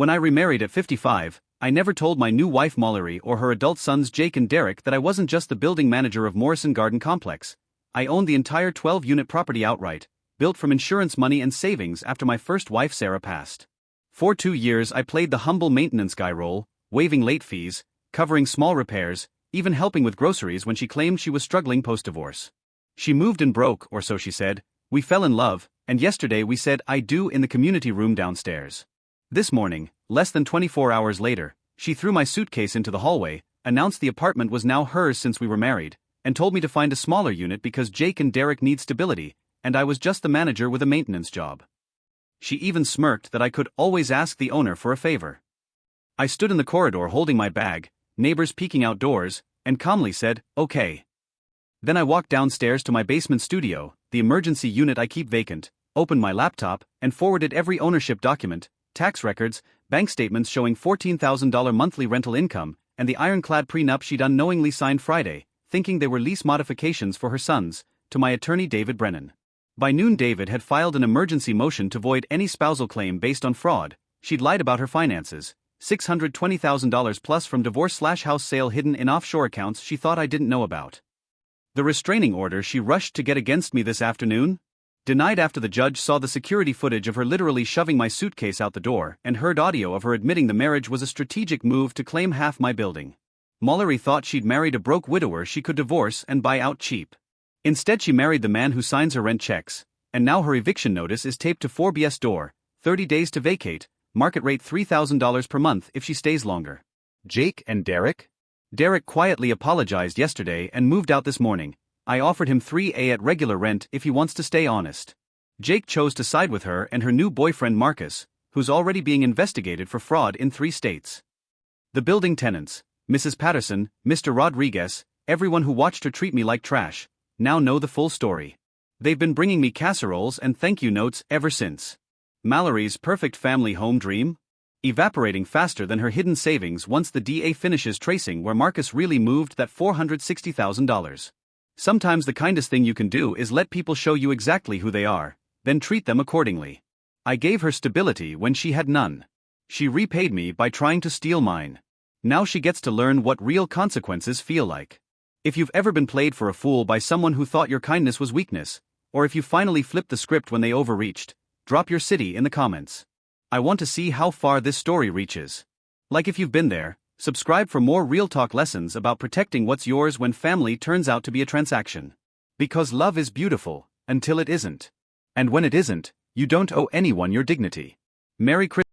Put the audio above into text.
When I remarried at 55, I never told my new wife Mallory or her adult sons Jake and Derek that I wasn't just the building manager of Morrison Garden Complex. I owned the entire 12-unit property outright, built from insurance money and savings after my first wife Sarah passed. For 2 years I played the humble maintenance guy role, waiving late fees, covering small repairs, even helping with groceries when she claimed she was struggling post-divorce. She moved and broke, or so she said. We fell in love, and yesterday we said I do in the community room downstairs. This morning, less than 24 hours later, she threw my suitcase into the hallway, announced the apartment was now hers since we were married, and told me to find a smaller unit because Jake and Derek need stability, and I was just the manager with a maintenance job. She even smirked that I could always ask the owner for a favor. I stood in the corridor holding my bag, neighbors peeking outdoors, and calmly said, okay. Then I walked downstairs to my basement studio, the emergency unit I keep vacant, opened my laptop, and forwarded every ownership document, tax records, bank statements showing $14,000 monthly rental income, and the ironclad prenup she'd unknowingly signed Friday, thinking they were lease modifications for her sons, to my attorney David Brennan. By noon David had filed an emergency motion to void any spousal claim based on fraud. She'd lied about her finances, $620,000 plus from divorce/house sale hidden in offshore accounts she thought I didn't know about. The restraining order she rushed to get against me this afternoon? Denied after the judge saw the security footage of her literally shoving my suitcase out the door and heard audio of her admitting the marriage was a strategic move to claim half my building. Mallory thought she'd married a broke widower she could divorce and buy out cheap. Instead she married the man who signs her rent checks, and now her eviction notice is taped to 4BS door, 30 days to vacate, market rate $3,000 per month if she stays longer. Jake and Derek? Derek quietly apologized yesterday and moved out this morning. I offered him $3,000 at regular rent if he wants to stay honest. Jake chose to side with her and her new boyfriend Marcus, who's already being investigated for fraud in 3 states. The building tenants, Mrs. Patterson, Mr. Rodriguez, everyone who watched her treat me like trash, now know the full story. They've been bringing me casseroles and thank you notes ever since. Mallory's perfect family home dream? Evaporating faster than her hidden savings once the DA finishes tracing where Marcus really moved that $460,000. Sometimes the kindest thing you can do is let people show you exactly who they are, then treat them accordingly. I gave her stability when she had none. She repaid me by trying to steal mine. Now she gets to learn what real consequences feel like. If you've ever been played for a fool by someone who thought your kindness was weakness, or if you finally flipped the script when they overreached, drop your city in the comments. I want to see how far this story reaches. Like if you've been there, subscribe for more real talk lessons about protecting what's yours when family turns out to be a transaction. Because love is beautiful, until it isn't. And when it isn't, you don't owe anyone your dignity. Merry Christmas.